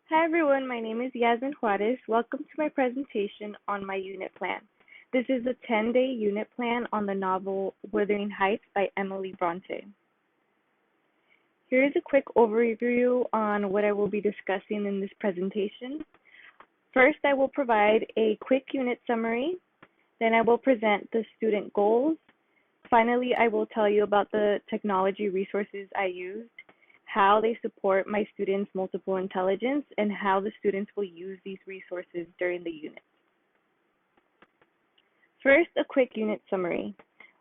Hi everyone, my name is Yasmin Juarez. Welcome to my presentation on my unit plan. This is a 10-day unit plan on the novel Wuthering Heights by Emily Bronte. Here is a quick overview on what I will be discussing in this presentation. First, I will provide a quick unit summary. Then I will present the student goals. Finally, I will tell you about the technology resources I used, how they support my students' multiple intelligence, and how the students will use these resources during the unit. First, a quick unit summary.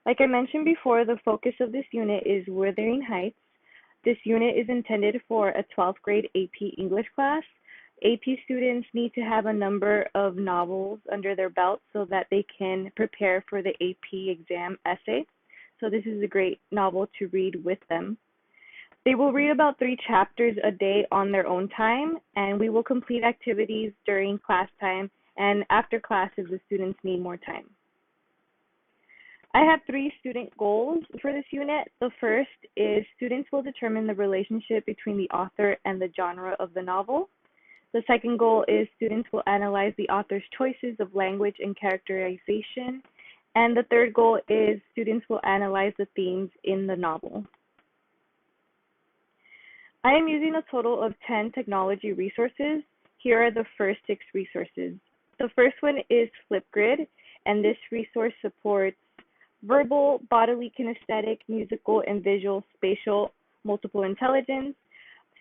Like I mentioned before, the focus of this unit is Wuthering Heights. This unit is intended for a 12th grade AP English class. AP students need to have a number of novels under their belt so that they can prepare for the AP exam essay. So this is a great novel to read with them. They will read about 3 chapters a day on their own time, and we will complete activities during class time and after class if the students need more time. I have 3 student goals for this unit. The first is students will determine the relationship between the author and the genre of the novel. The second goal is students will analyze the author's choices of language and characterization. And the third goal is students will analyze the themes in the novel. I am using a total of 10 technology resources. Here are the first 6 resources. The first one is Flipgrid, and this resource supports verbal, bodily, kinesthetic, musical, and visual, spatial, multiple intelligence.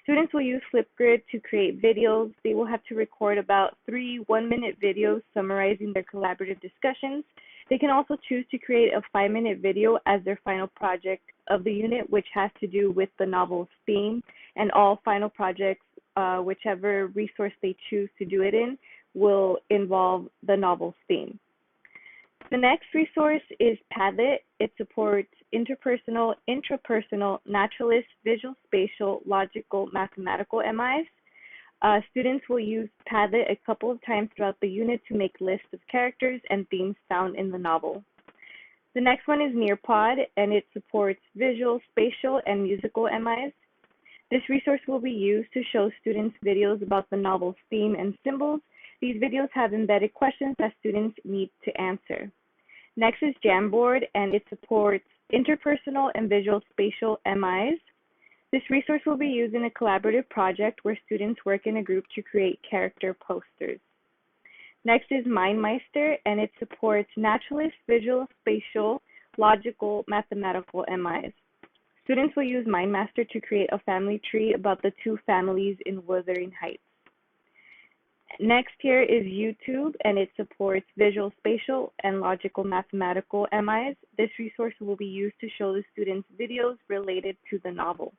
Students will use Flipgrid to create videos. They will have to record about 3 one-minute videos summarizing their collaborative discussions. They can also choose to create a 5-minute video as their final project of the unit, which has to do with the novel's theme, and all final projects, whichever resource they choose to do it in, will involve the novel's theme. The next resource is Padlet. It supports interpersonal, intrapersonal, naturalist, visual, spatial, logical, mathematical MIs. Students will use Padlet a couple of times throughout the unit to make lists of characters and themes found in the novel. The next one is Nearpod, and it supports visual, spatial, and musical MIs. This resource will be used to show students videos about the novel's theme and symbols. These videos have embedded questions that students need to answer. Next is Jamboard, and it supports interpersonal and visual spatial MIs. This resource will be used in a collaborative project where students work in a group to create character posters. Next is MindMeister, and it supports naturalist, visual, spatial, logical, mathematical MIs. Students will use MindMaster to create a family tree about the 2 families in Wuthering Heights. Next here is YouTube, and it supports visual, spatial, and logical mathematical MIs. This resource will be used to show the students videos related to the novel.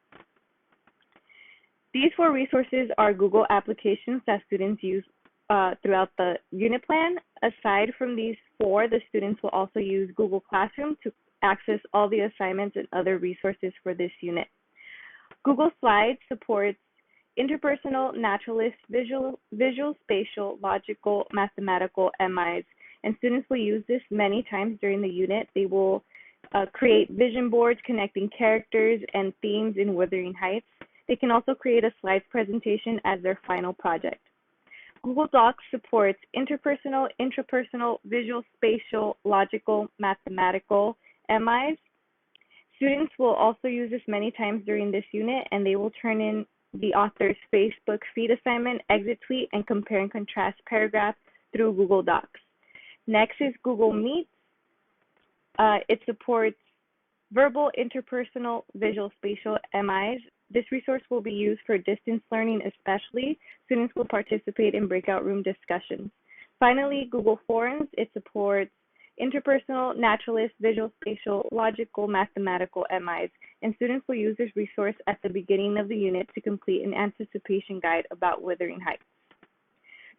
These 4 resources are Google applications that students use throughout the unit plan. Aside from these 4, the students will also use Google Classroom to access all the assignments and other resources for this unit. Google Slides supports interpersonal, naturalist, visual, spatial, logical, mathematical MIs, and students will use this many times during the unit. They will create vision boards connecting characters and themes in Wuthering Heights. They can also create a slides presentation as their final project. Google Docs supports interpersonal, intrapersonal, visual, spatial, logical, mathematical MIs. Students will also use this many times during this unit, and they will turn in the author's Facebook feed assignment, exit tweet, and compare and contrast paragraphs through Google Docs. Next is Google Meet. It supports verbal, interpersonal, visual, spatial MIs. This resource will be used for distance learning especially. Students will participate in breakout room discussions. Finally, Google Forms. It supports interpersonal, naturalist, visual, spatial, logical, mathematical MIs, and students will use this resource at the beginning of the unit to complete an anticipation guide about Wuthering Heights.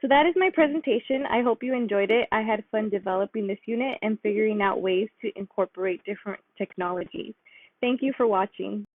So that is my presentation. I hope you enjoyed it. I had fun developing this unit and figuring out ways to incorporate different technologies. Thank you for watching.